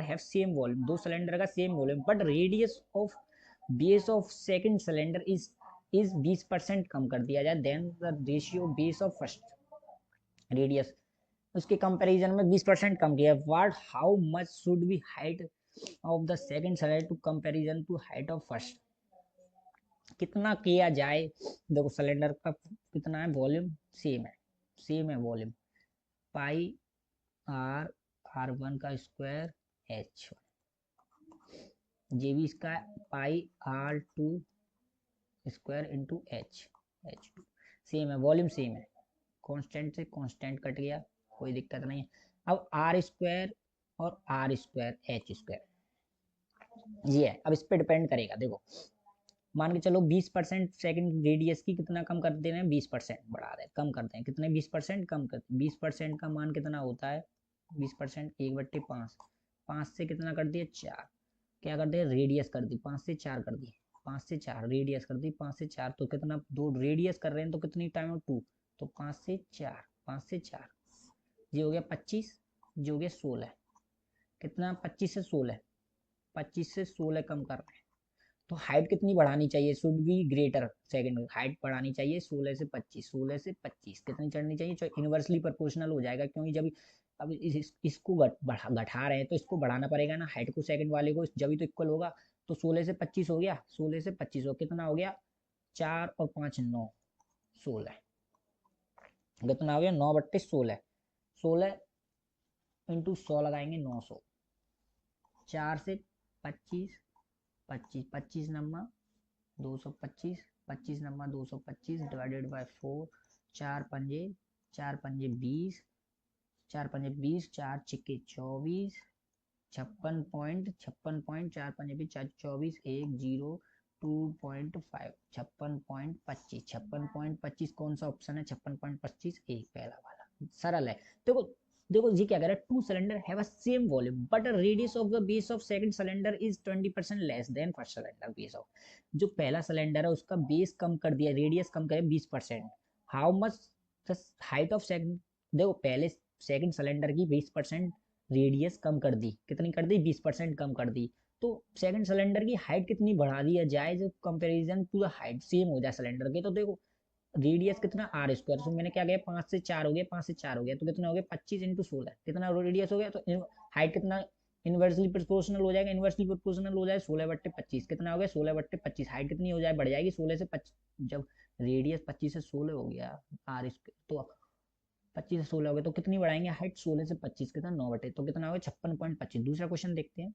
Have same volume, दो cylinder का same volume, but radius of base of second cylinder is 20% कम कर दिया जाए, then the ratio base of first radius, उसके कंपैरिजन में 20% कम किया। What how much should be height of the second cylinder to comparison to height of first, कितना किया जाए। देखो सिलेंडर का कितना है वॉल्यूम, सेम है volume, pi r r one का स्क्वायर एच, ये भी इसका pi R two square into H two, same है वॉल्यूम सेम है, कांस्टेंट से कांस्टेंट कट गया, कोई दिक्कत नहीं है। अब आर स्क्वायर और आर स्क्वायर एच स्क्वायर ये है, अब इस पे डिपेंड करेगा। देखो मान के चलो 20% सेकंड रेडियस की कितना कम कर दे रहे हैं, 20% बढ़ा रहे हैं, कम करते हैं कितने, 20% कम करते हैं। 20% का मान कितना होता है, 20% 1/5, 5 से कितना कर दिया 4, क्या कर दिया रेडियस कर दी, 5 से 4 कर दी, 5 से 4 रेडियस कर दी, 5 से 4 तो कितना, दो रेडियस कर रहे हैं तो कितनी टाइम है 2, तो 5 से 4, 5 से 4 ये हो गया 25, जो हो गया 16, कितना 25 से 16, 25 से 16 कम कर रहे हैं, तो हाइट कितनी बढ़ानी चाहिए, should be greater, second height बढ़ानी चाहिए 16 से 25, 16 से 25 कितनी चढ़नी चाहिए, तो इनवर्सली प्रोपोर्शनल हो जाएगा, क्योंकि जब अब इसको घटा रहे हैं तो इसको बढ़ाना पड़ेगा ना, हाइट को सेकंड वाले को, जब तो इक्वल होगा। तो 16 से 25 हो गया, 16 से 25 हो कितना हो गया, 4 और 5 9, 16 कितना हो गया 9/16, 16 इंटू 100 लगाएंगे 900, 4 से 25, 25 25 नंबर 225, 25 नंबर 225 डिवाइडेड बाय 4, 4 पंजे 20, 4 पंजे 20, 4 छिक्के 24, 56 पॉइंट 4 पंजे 24, 1 0 2.5, 56.25 कौन सा ऑप्शन है, 56.25 एक पहला वाला, सरल है। देखो देखो ये क्या कह रहा है, two cylinder have a same volume but radius of the base of second cylinder is 20% less than first cylinder base of, जो पहला सिलेंडर है उसका बेस कम कर दिया, रेडियस कम करे 20%, how much the height of second, देखो पहले सेकंड सिलेंडर की 20% रेडियस कम कर दी, कितनी कर दी 20% कम कर दी, तो सेकंड सिलेंडर की हाइट कितनी बढ़ा दी जाए जो comparison to the height same हो जाए सिलेंडर के। तो देखो रेडियस कितना आर स्क्वायर, तो मैंने क्या किया 5 से 4 हो गया, 5 से 4 हो गया तो कितना हो गया 25 इंटू 16, कितना रेडियस हो गया, तो हाइट कितना इनवर्सली प्रोपोर्शनल हो जाएगा, इनवर्सली प्रोपोर्शनल हो जाए 16/25, कितना हो गया 16/25, हाइट कितनी हो जाए बढ़ जाएगी 16 से 25, जब रेडियस 25 से 16 हो गया आर स्क्वायर, तो 25 से 16 हो गया तो कितनी बढ़ाएंगे हाइट 16 से 25, कितना 9/, तो कितना हो गया 56.25। दूसरा क्वेश्चन देखते हैं,